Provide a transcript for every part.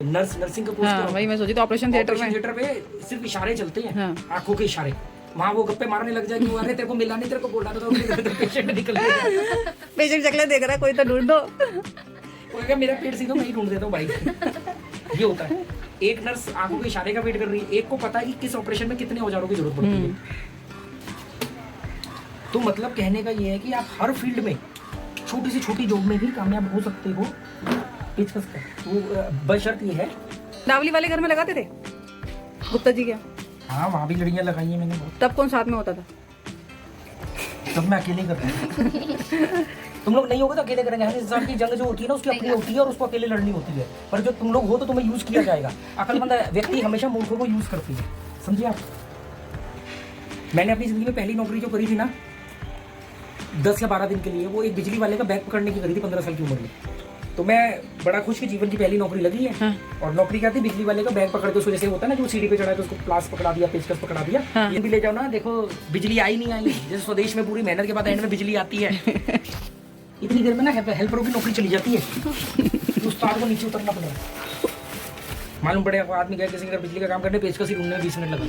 Nurse nursing का course हाँ, वही मैं सोची तो ऑपरेशन थिएटर पे सिर्फ इशारे चलते हैं। हाँ। आंखों के इशारे। वहाँ वो गप्पे मारने लग जाएगी, अरे तेरे को मिला नहीं, तेरे को बोला था तो पेशेंट निकल गया। पेशेंट चकले देख रहा है, कोई तो ढूंढ दो। वो कहेगा मेरा पेट सीधो मैं ही ढूंढ देता हूँ भाई। ये होता है। एक नर्स आंखों के इशारे का वेट कर रही है, एक को पता है कि किस ऑपरेशन में कितने औजारों की जरूरत पड़ती है। तो मतलब कहने का ये है कि आप हर फील्ड में छोटी से छोटी जॉब में भी कामयाब हो सकते हो। पेचकस का वो बशर्त ये है। डावली वाले घर में लगाते थे गुप्ता जी क्या? हाँ, वहाँ भी लड़ियाँ लगाई है मैंने बहुत। तब कौन साथ में होता था? तब मैं अकेले करता हूँ। तुम लोग नहीं होगे तो अकेले करेंगे। हर इंसान की जंग जो होती है ना, उसकी अपनी होती है और उसको अकेले लड़नी होती है। पर जो तुम लोग हो तो तुम्हें यूज किया जाएगा। अक्लमंद व्यक्ति हमेशा मूर्खों को यूज करती है, समझिए आप। मैंने अपनी जिंदगी में पहली नौकरी जो करी थी ना 10 या 12 दिन के लिए, वो एक बिजली वाले का बैग पकड़ने की करी थी 15 साल की उम्र में। तो मैं बड़ा खुश कि जीवन की पहली नौकरी लगी है। हाँ। और नौकरी क्या थी, बिजली वाले का बैग पकड़ के उसको जैसे होता है ना, जो सीढ़ी पे चढ़ा है तो उसको प्लास पकड़ा दिया, पेचकस पकड़ा दिया। हाँ। ये भी ले जाओ ना, देखो बिजली आई नहीं आई, जैसे स्वदेश में पूरी मेहनत के बाद एंड में बिजली आती है। इतनी देर में ना हेल्परों की नौकरी चली जाती है। उस्ताद को नीचे उतरना पड़ रहा है। मालूम पड़ेगा आदमी गया किसी का बिजली का काम करने, पेचकस ही ढूंढने में 20 मिनट लगा।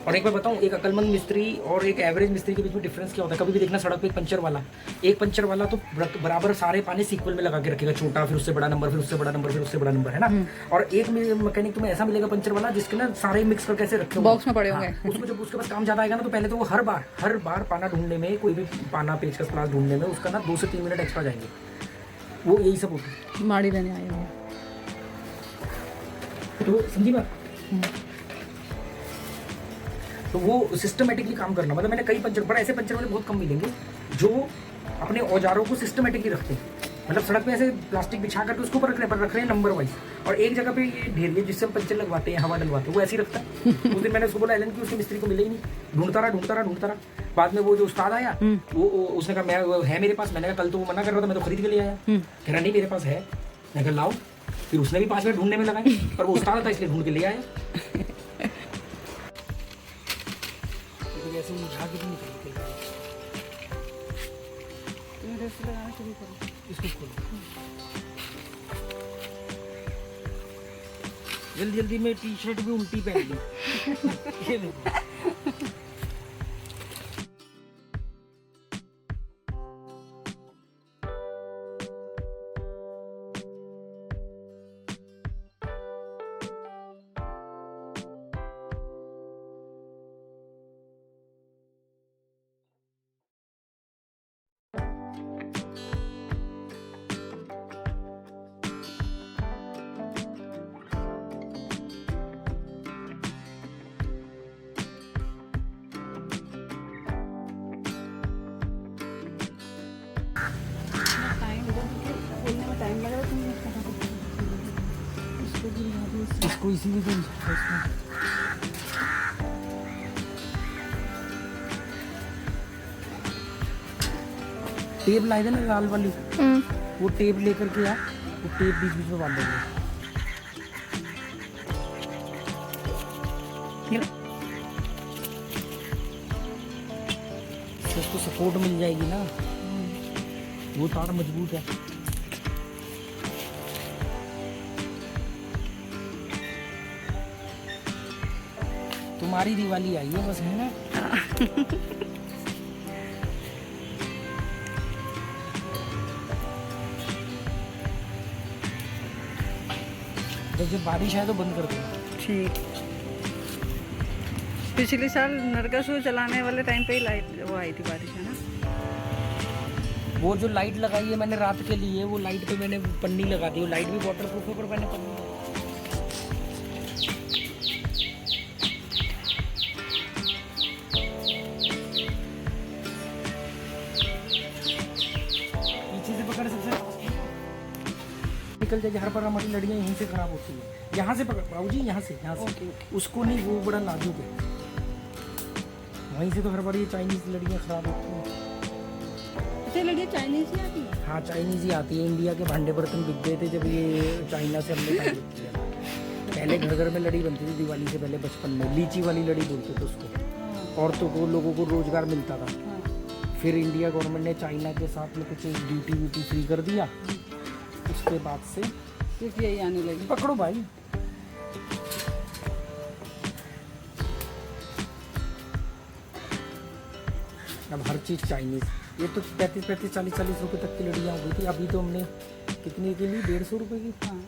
और एक बार बताऊं, एक अकलमंद मिस्त्री और एक एवरेज मिस्त्री के बीच में डिफरेंस क्या होता है। कभी भी देखना सड़क पे एक पंचर वाला तो बराबर सारे पाने सीक्वल में लगा के रखेगा, छोटा फिर उससे बड़ा नंबर, फिर उससे बड़ा नंबर, फिर उससे बड़ा नंबर, है ना। और एक मैकेनिक तुम्हें ऐसा मिलेगा पंचर वाला जिसके ना सारे मिक्स करके ऐसे रखे बॉक्स में पड़े होंगे। उसको जब उसके पास काम ज्यादा आएगा ना, तो पहले तो वो हर बार पाना ढूंढने में, कोई भी पाना पेचकस प्लास ढूंढने में उसका ना 2 से 3 मिनट एक्स्ट्रा जाएंगे। वो यही सब होता है। माड़ी देने आए हैं तो समझी बात। तो वो सिस्टमेटिकली काम करना, मतलब मैंने कई पंचर, बड़ा ऐसे पंचर वाले बहुत कम मिलेंगे जो अपने औजारों को सिस्टमेटिकली रखते हैं। मतलब सड़क पे ऐसे प्लास्टिक बिछा करके उसको ऊपर रख रहे हैं नंबर वाइज, और एक जगह पे ये ढेर जिससे हम पंचर लगवाते हैं, हवा डलवाते हैं, वो ऐसे ही रखता है। उस दिन मैंने उसको बोला एलन की, उसके मिस्त्री को मिले ही नहीं। ढूंढता रहा। बाद में वो जो उस्ताद आया, वो उसने कहा मैं है मेरे पास। मैंने कहा कल तो वो मना कर रहा था, मैं तो खरीद के ले आया। कह रहा नहीं मेरे पास है। मैं कहा लाओ। फिर उसने भी 5 मिनट ढूंढने में लगाए, पर वो उस्ताद था इसलिए ढूंढ के ले आया। ऐसे उठा के भी निकलते हैं। इसको खोलो। जल्दी में टी शर्ट भी उल्टी पहन ली। ये देखो। इसको इसीलिए तो टेप लाए थे ना लाल वाली, वो टेप लेकर के आ, वो टेप बीच में बांध देंगे। इसको सपोर्ट मिल जाएगी ना, वो तार मजबूत है। तुम्हारी दिवाली आई है बस, है ना। तो जब बारिश आए तो बंद कर दो। ठीक। पिछले साल नरकासुर चलाने वाले टाइम पे ही लाइट वो आई थी, बारिश, है ना। वो जो लाइट लगाई है मैंने रात के लिए, वो लाइट पे मैंने पन्नी लगा दी। वो लाइट भी वाटरप्रूफ है, पर मैंने पन्नी निकल जाएगी। हर बार हमारी लड़ियाँ यहीं से खराब होती है। यहाँ से पकड़ बाबू जी, यहाँ से उसको नहीं, वो बड़ा नाजुक है। वहीं से तो हर बार ये चाइनीज लड़ियाँ खराब होती हैं। अच्छा, लड़ियाँ चाइनीज ही आती है? हाँ, चाइनीज ही आती है। इंडिया के भांडे बर्तन बिक गए थे जब ये चाइना से हमने टाई किया। पहले घर में लड़ी बनती थी दिवाली से पहले, बचपन में लीची वाली लड़ी बोलते थे उसको। औरतों को, लोगों को रोजगार मिलता था। फिर इंडिया गवर्नमेंट ने चाइना के साथ में कुछ ड्यूटी व्यूटी फ्री कर दिया। उसके बाद से सिर्फ यही आने लगी। पकड़ो भाई। अब हर चीज चाइनीज। ये तो 35 40 रुपए तक की लड़ियाँ हो गई थी। अभी तो हमने कितने के लिए 150 रुपए की। हाँ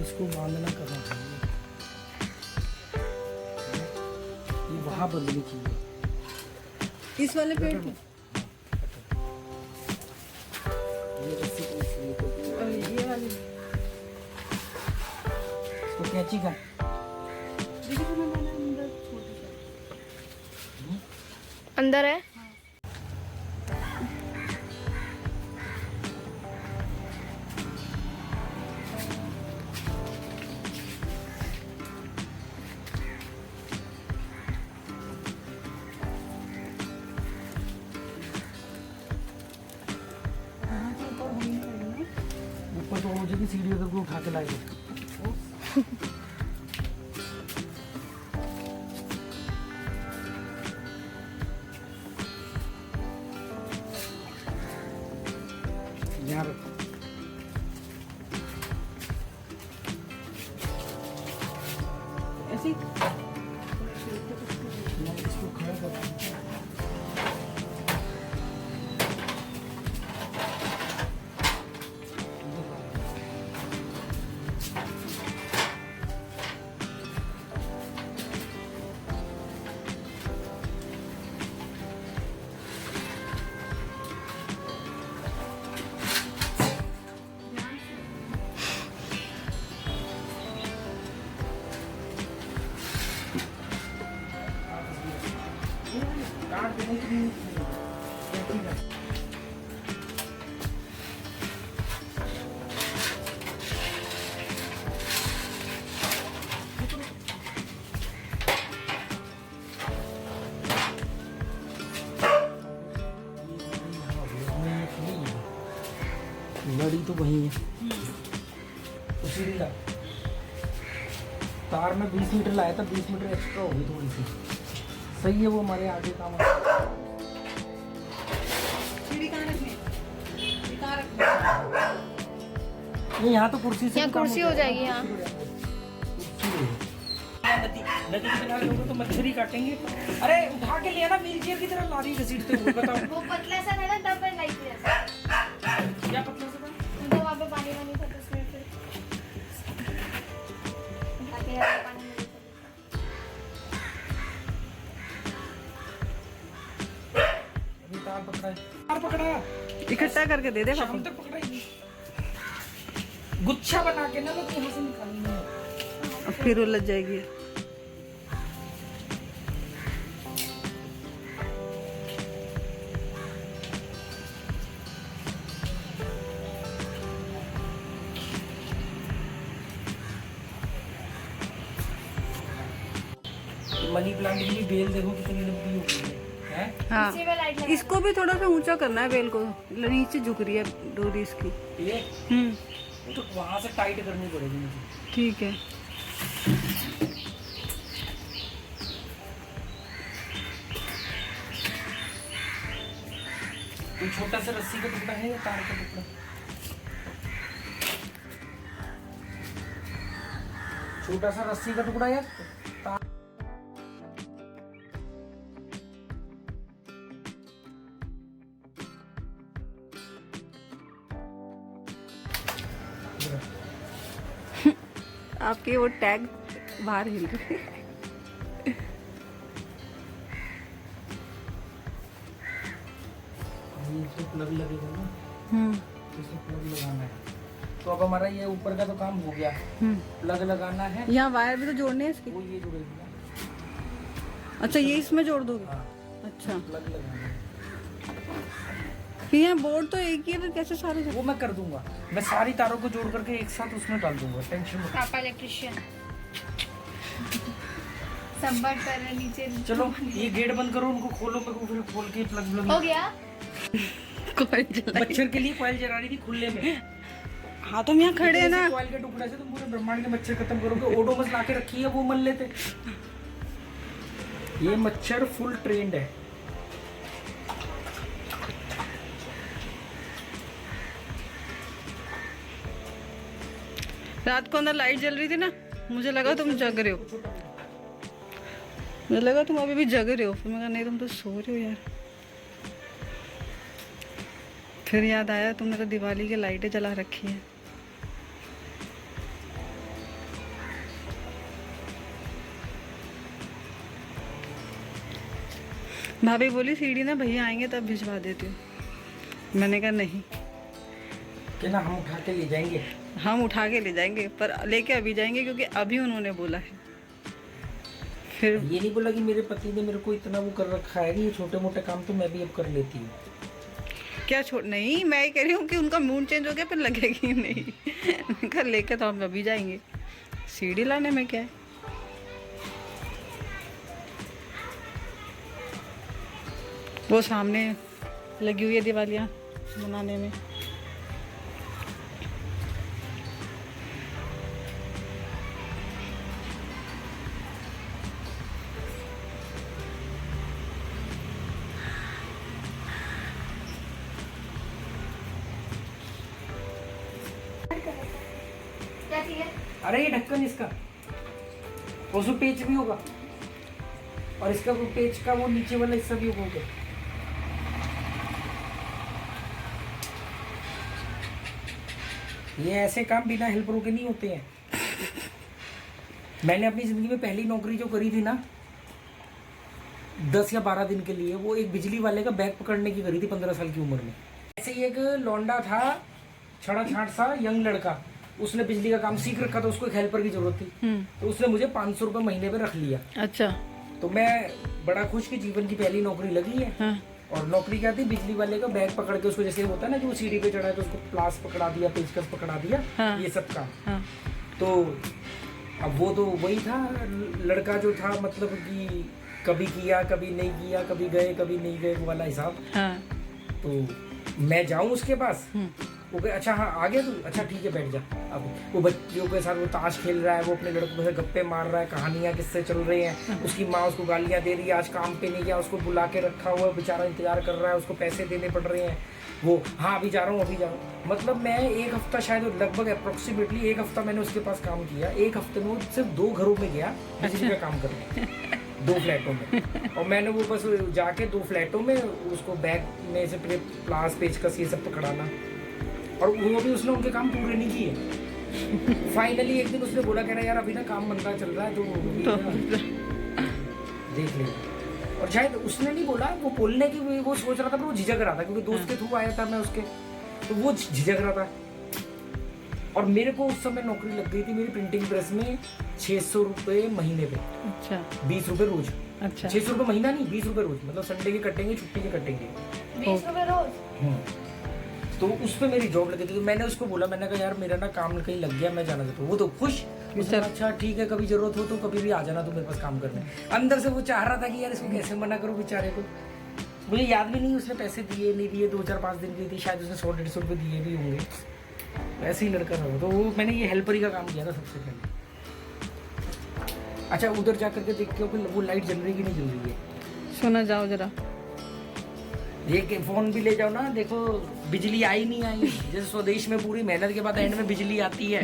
इसको बांधना करना चाहिए। ये वहां बंधनी चाहिए इस वाले पेड़ की ये रस्सी को इसलिए तो और ये वाली इसको कैंची का देखिए तो मैंने अंदर छोटी सी अंदर है। ऊपर तो मुझे की सीढ़ी अगर कोई उठा के लाएगा। यहाँ रखो। ऐसी मैं इसको खड़ा कर काट देने के लिए ठीक है। लड़ी तो वही है उसी दिन तार में 20 मीटर लाया था, 20 मीटर एक्स्ट्रा हो गई थोड़ी सी। सही है वो हमारे आगे काम है। सीढ़ी कहाँ रखनी है? ये कहाँ रखनी है? नहीं यहाँ तो कुर्सी से यहाँ भी काम कुर्सी हो जाएगी, यहाँ। नदी नदी के किनारे लोग तो मच्छरी काटेंगे। अरे उठा के लिया ना व्हील चेयर की तरह लारी घसीटते हुए। बताओ वो पतला सा था ना तब मैं लाई थी ऐसा। क्या पतला सा था? तो वहाँ पे पानी वानी था तो उसमें फिर ताकि ज़्यादा पानी नहीं था। अभी तार पकड़ा है। तार पकड़ा इकट्ठा करके दे दे शाम पापा। तक पकड़ा ही। गुच्छा बना के ना लोग यहाँ से निकालनी है। अब फिर उलझ जाएगी। मनी प्लांट की भी बेल देखो कितनी लंबी हो गई है। हाँ इसी में लाइट लगा इसको भी थोड़ा सा ऊंचा करना है बेल को। नीचे झुक रही है डोरी इसकी। ये तो वहां से टाइट करनी पड़ेगी मुझे। ठीक है। कोई छोटा सा रस्सी का टुकड़ा है या तार का टुकड़ा? छोटा सा रस्सी का टुकड़ा या तार? आपके वो टैग बाहर हिल रहे हैं। ये तो प्लग लगेगा ना, इसमें प्लग लगाना है। तो अब हमारा ये ऊपर का तो काम हो गया। प्लग लगाना है। यहाँ वायर भी तो जोड़ने हैं इसके। वो ये जुड़ेगी ना। अच्छा ये इसमें जोड़ दोगे? हाँ, अच्छा प्लग लगाना है। फिर यहाँ बोर्ड तो एक ही है, फिर कैसे सारे वो मैं कर दूंगा। मैं सारी तारों को जोड़ करके एक साथ उसमें डाल दूंगा। टेंशन मत। पापा इलेक्ट्रिशियन सब बट कर रहे नीचे। चलो ये गेट बंद करो, उनको खोलो, मेरे को फिर खोल के प्लग हो गया। मच्छर के लिए कॉइल जला रही थी खुले में। हाँ तो हम यहाँ खड़े हैं ना। कॉइल के टुकड़े से तुम पूरे ब्रह्मांड के मच्छर खत्म करोगे। ओडोमस ला के रखी है, वो मल लेते। ये मच्छर फुल ट्रेंड है। रात को अंदर लाइट जल रही थी ना, मुझे लगा तुम जग रहे हो, मुझे लगा तुम अभी भी जग रहे हो, फिर मैं कहा नहीं तुम तो सो रहे हो यार। फिर याद आया तुमने तो दिवाली की लाइटें जला रखी है। भाभी बोली सीढ़ी ना भैया आएंगे तब भिजवा देती हूँ। मैंने कहा नहीं, कि ना हम उठा के ले जाएंगे। हम उठा के ले जाएंगे पर लेके अभी जाएंगे, क्योंकि अभी उन्होंने बोला है। फिर ये नहीं बोला कि मेरे पति ने मेरे को इतना वो कर रखा है कि ये छोटे मोटे काम तो मैं भी अब कर लेती हूँ। क्या छोड़, नहीं मैं ये कह रही हूँ कि उनका मूड चेंज हो गया, फिर लगेगी नहीं। मैंने कहा लेके तो हम अभी जाएंगे, सीढ़ी लाने में क्या है। वो सामने लगी हुई है दिवालियाँ बनाने में। क्या चाहिए? अरे ये ढक्कन इसका, और उसमें पेच भी होगा, और इसका वो पेच का वो नीचे वाला हिस्सा भी होगा। ये ऐसे काम बिना हेल्परों के नहीं होते हैं। मैंने अपनी जिंदगी में पहली नौकरी जो करी थी ना 10 या 12 दिन के लिए, वो एक बिजली वाले का बैग पकड़ने की करी थी 15 साल की उम्र में। ऐसे ही एक लौंडा था, छड़ा छाट सा यंग लड़का, उसने बिजली का काम सीख रखा था, उसको एक हेल्पर की जरूरत थी, तो उसने मुझे 500 रुपये महीने पे रख लिया। अच्छा। तो मैं बड़ा खुश कि जीवन की पहली नौकरी लगी है। हाँ। और नौकरी क्या थी, बिजली वाले का बैग पकड़ के उसको, जैसे होता है ना कि वो सीढ़ी पे चढ़ा है तो उसको प्लास पकड़ा दिया, पेचकस पकड़ा दिया। हाँ। ये सब काम। हाँ। तो अब वो तो वही था लड़का जो था, मतलब कि कभी किया कभी नहीं किया, कभी गए कभी नहीं गए, वो वाला हिसाब। हाँ। तो मैं जाऊं उसके पास, वो कहे अच्छा हाँ आ गया तू, अच्छा ठीक है बैठ जा। अब वो बच्चों के साथ वो ताश खेल रहा है, वो अपने लड़कों से गप्पे मार रहा है, कहानियां किससे चल रही हैं। उसकी माँ उसको गालियां दे रही है, आज काम पे नहीं गया, उसको बुला के रखा हुआ है, बेचारा इंतजार कर रहा है, उसको पैसे देने पड़ रहे हैं। वो हाँ अभी जा रहा हूँ अभी जा रहा हूँ। मतलब मैं एक हफ्ता, शायद लगभग अप्रोक्सीमेटली एक हफ्ता मैंने उसके पास काम किया। एक हफ्ते में वो सिर्फ 2 घरों में गया बिजली का काम करने, 2 फ्लैटों में। और मैंने वो बस जाके 2 फ्लैटों में उसको बैग में से प्लास पेचकस ये सब पकड़ाना, और वो भी उसने उनके काम पूरे नहीं किए। फाइनली एक दिन उसने बोला, कह रहा यार अभी ना काम मंदा चल रहा है तो देख ले। और शायद उसने नहीं बोला, वो बोलने की वो सोच रहा था, पर वो झिझक रहा था, क्योंकि दोस्त के थ्रू आया था मैं उसके, तो वो झिझक रहा था। और मेरे को उस समय नौकरी लग गई थी मेरी प्रिंटिंग प्रेस में 600 रुपये महीने पे। अच्छा। 20 रुपये रोज। अच्छा। 600 रुपये महीना नहीं, 20 रुपये रोज, मतलब संडे के कटेंगे, छुट्टी के कटेंगे। 20 रुपए रोज? तो उस पे मेरी जॉब लगी थी। तो मैंने उसको बोला, मैंने कहा यार मेरा ना काम कहीं लग गया, मैं जाना चाहता हूँ। वो तो खुश, उसने अच्छा ठीक है कभी जरूरत हो तो कभी भी आ जाना तो मेरे पास काम करने। अंदर से वो चाह रहा था कि यार इसको कैसे मना करूँ बेचारे को। मुझे याद भी नहीं उसने पैसे दिए नहीं दिए, 2-4-5 दिन की थी, शायद उसने 100-150 रुपये दिए भी होंगे। ऐसे ही लड़का था वो। तो वो मैंने ये हेल्परी का काम किया था सबसे पहले। अच्छा उधर जा करके देखते हो कि वो लाइट जल रही कि नहीं जल रही है। सुना जाओ जरा, ये फोन भी ले जाओ ना, देखो बिजली आई नहीं आई। जैसे स्वदेश में पूरी मेहनत के बाद एंड में बिजली आती है।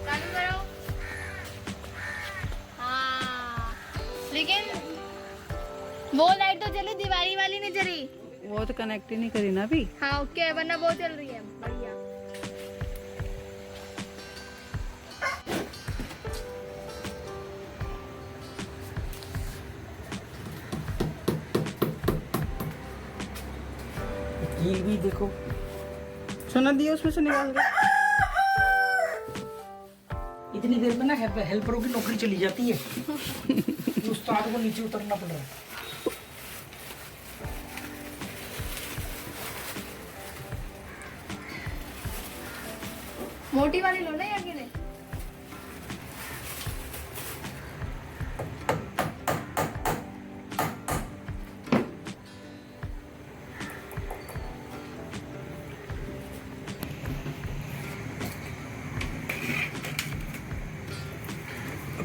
चालू करो। हाँ, लेकिन वो लाइट तो जली, दिवाली वाली नहीं जली। वो तो कनेक्ट ही नहीं करी ना अभी। हाँ ओके, वरना वो चल रही है बढ़िया। ये भी देखो, सुना दिया उसमें से निकाल के। इतनी देर में ना हेल्परों की नौकरी चली जाती है। उस्ताद को नीचे उतरना पड़ रहा है। मोटी वाली लो ना, या गिने?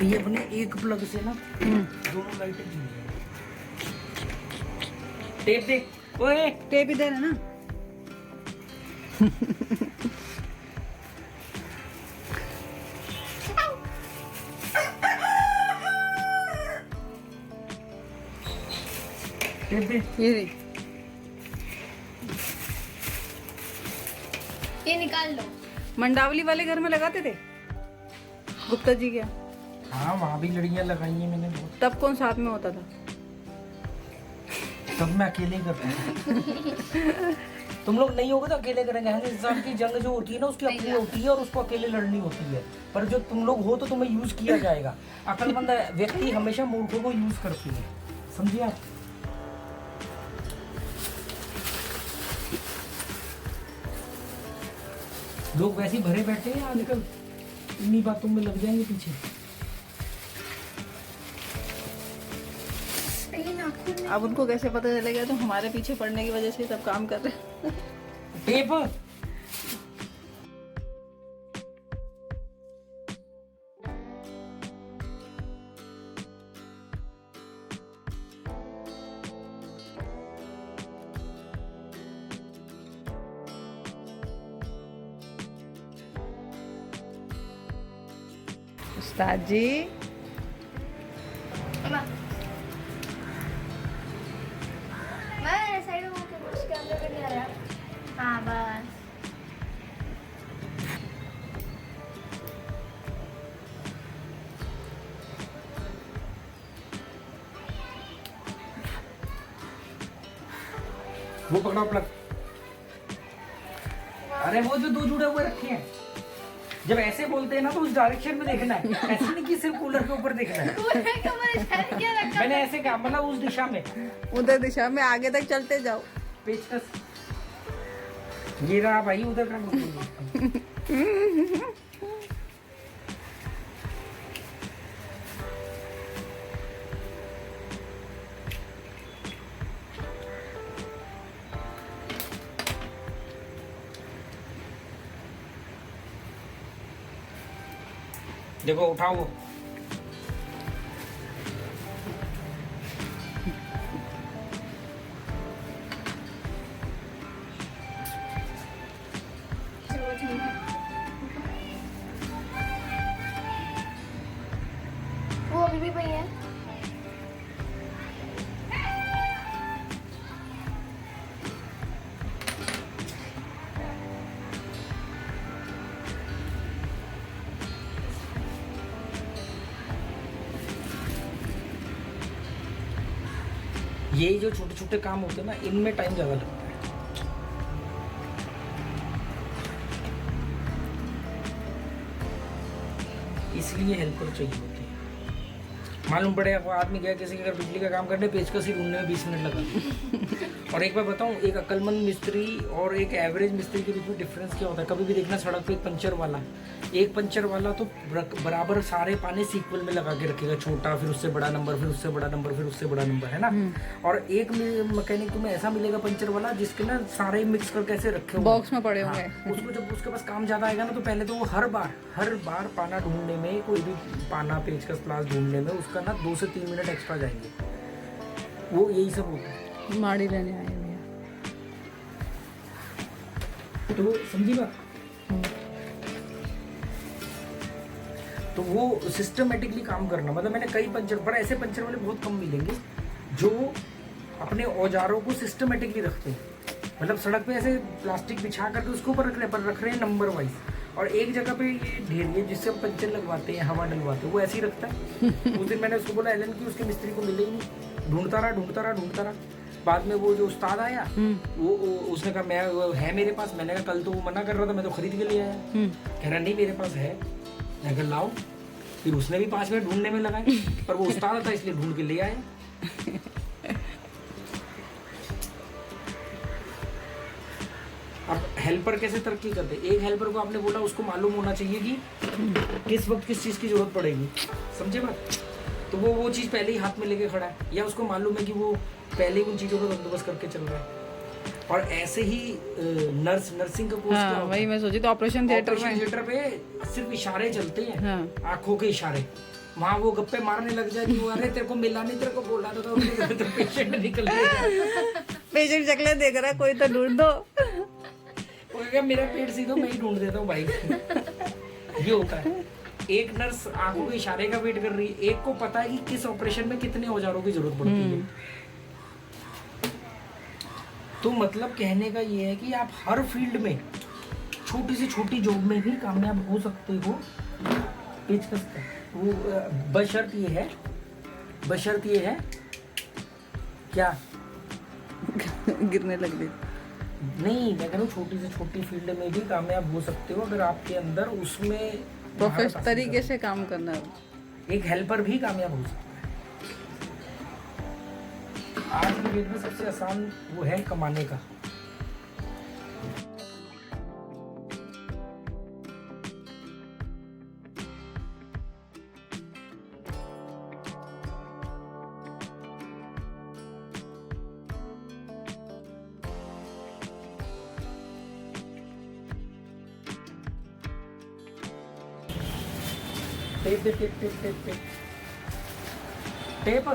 और ये अपने एक प्लग से ना दोनों लाइटें जुड़ी हैं। टेप देख, ओए टेप इधर है ना। टेप देख। ये देख, ये निकाल लो। मंडावली वाले घर में लगाते थे गुप्ता जी क्या? हाँ वहाँ भी लड़ियाँ लगाई हैं मैंने बहुत। तब कौन साथ में होता था? तब मैं अकेले ही करता हूँ। तुम लोग नहीं होगे तो अकेले करेंगे। हर इंसान की जंग जो होती है ना उसकी अपनी होती है और उसको अकेले लड़नी होती है। पर जो तुम लोग हो तो तुम्हें यूज किया जाएगा। अक्लमंद व्यक्ति हमेशा मूर्खों को यूज करती है, समझिए आप। लोग वैसे ही भरे बैठे हैं आजकल, इन्हीं बातों में लग जाएंगे पीछे। ये नाखून में अब उनको कैसे पता चलेगा तो हमारे पीछे पड़ने की वजह से सब काम कर रहे हैं। टेप उस्ताद जी मैं साइड में होके उसके अंदर भी नहीं आ रहा। हाँ बस वो पकड़ो प्लग। अरे वो जो दो जुड़े हुए रखे हैं, जब ऐसे बोलते हैं ना तो उस डायरेक्शन में देखना है, ऐसे नहीं कि सिर्फ कूलर के ऊपर देखना है। क्या रखा? मैंने ऐसे कहा, मतलब उस दिशा में, उधर दिशा में आगे तक चलते जाओ। पेचकस ये रहा भाई उधर का। देखो उठाओ वो। चलो ठीक है। वो अभी भी पई है। ये जो छोटे छोटे काम होते हैं ना, इनमें टाइम ज़्यादा लगता है। इसलिए हेल्पर चाहिए होती है। मालूम पड़े वो आदमी गया किसी के घर बिजली का काम करने, पेचकस ही ढूंढने में 20 मिनट लगा। और एक बार बताऊं, एक अक्लमंद मिस्त्री और एक एवरेज मिस्त्री के बीच में डिफरेंस क्या होता है। कभी भी देखना सड़क पे एक पंचर वाला तो बराबर सारे पाने सीक्वल में लगा के रखेगा, छोटा फिर उससे बड़ा नंबर, फिर उससे बड़ा नंबर, फिर उससे बड़ा नंबर, है ना। और एक मैकेनिक तुम्हें ऐसा मिलेगा पंचर वाला जिसके ना सारे मिक्स करके ऐसे रखे होंगे, बॉक्स में पड़े होंगे। हाँ, उसको जब उसके पास काम ज्यादा आएगा ना तो पहले तो वो हर बार पाना ढूंढने में, कोई भी पाना पेचकस प्लास ढूंढने में उसका ना 2 से 3 मिनट एक्स्ट्रा जाएंगे। वो यही सब होता है। माड़ी लेने आए भैया। तो समझी बात। तो वो सिस्टमेटिकली काम करना, मतलब मैंने कई पंचर, पर ऐसे पंचर वाले बहुत कम मिलेंगे जो अपने औजारों को सिस्टमेटिकली रखते हैं। मतलब सड़क पे ऐसे प्लास्टिक बिछा करके उसके ऊपर रख रहे हैं नंबर वाइज, और एक जगह पे ये ढेर है जिससे हम पंचर लगवाते हैं, हवा डलवाते हैं, वो ऐसे ही रखता है। उस दिन मैंने उसको बोला एलन की उसके मिस्त्री को मिले ही नहीं, ढूंढता रहा। बाद में वो जो उस्ताद आया वो उसने कहा मैं वो है मेरे पास। मैंने कहा कल तो वो मना कर रहा था, मैं तो खरीद के ले आया। कह रहा नहीं मेरे पास है। मैं कहा लाओ। फिर उसने भी 5 मिनट ढूंढने में लगाए, पर वो उस्ताद था इसलिए ढूंढ के ले आया। अब हेल्पर कैसे तरक्की करते, एक हेल्पर को आपने बोला उसको मालूम होना चाहिए कि किस वक्त किस चीज़ की जरूरत पड़ेगी, समझे बात। तो वो चीज़ पहले ही हाथ में लेके खड़ा है, या उसको मालूम है कि वो पहले ही उन चीज़ों का बंदोबस्त करके चल रहा है। और ऐसे ही नर्सिंग का कोर्स क्या होता वही है? मैं सोची तो ऑपरेशन थिएटर में पे सिर्फ इशारे चलते हैं, हाँ। आंखों के इशारे, वहाँ वो गप्पे मारने लग जाए कि वो अरे तेरे को मिला नहीं, तेरे को बोला था उसने कहा तो पेशेंट निकल गया। पेशेंट शक्लें देख रहा है, कोई तो ढूंढ दो। वो कहेगा मेरा पेट सीधो, मैं ही ढूंढ देता हूँ भाई। ये होता है। एक नर्स आंखों के इशारे का वेट कर रही है, एक को पता है कि किस ऑपरेशन में कितने औजारों की जरूरत पड़ती है। तो मतलब कहने का ये है कि आप हर फील्ड में छोटी से छोटी जॉब में भी कामयाब हो सकते हो। पेचकस का वो बशर्त ये है क्या गिरने लग गई। नहीं, मैं कह रहा हूँ छोटी से छोटी फील्ड में भी कामयाब हो सकते हो अगर आपके अंदर उसमें प्रोफेशनल तरीके से काम करना है। एक हेल्पर भी कामयाब हो सकता है। आज की डेट में सबसे आसान वो है कमाने का। Tape tape tape tape tape tape tape.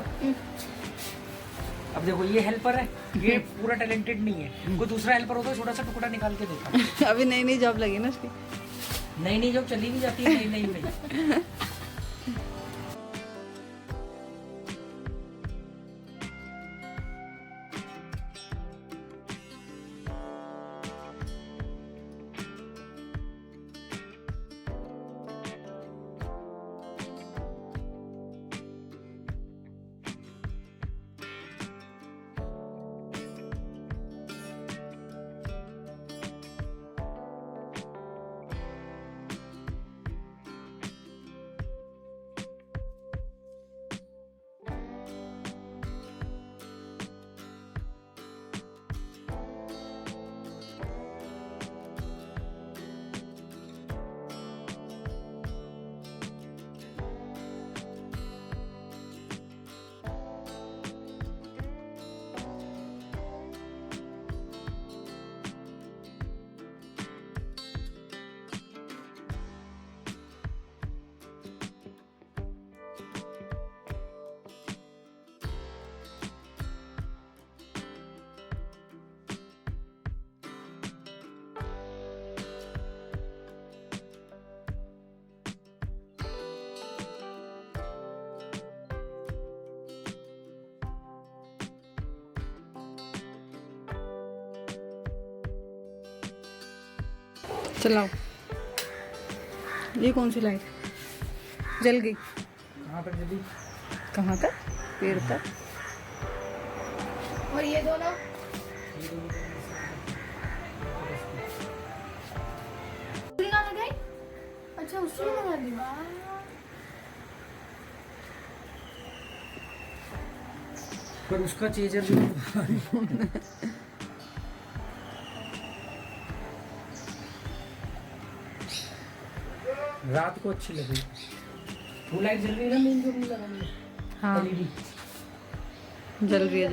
अब देखो ये हेल्पर है, ये पूरा टैलेंटेड नहीं है। कोई दूसरा हेल्पर होता है छोटा सा टुकड़ा निकाल के देता। अभी नई नई जॉब लगी ना उसकी। नई नई जॉब चली भी जाती है नई नई में। चलाओ। ये कौन सी लाइट जल गई? कहाँ तक जल्दी? कहाँ तक? पेड़ तक। और ये दोनों ना लगाई? अच्छा उससे लगा दी। पर उसका चेजर भी रात को अच्छी लगी। वो लाइट जल रही है ना, मेन जो नहीं लगा। हाँ LED जल रही है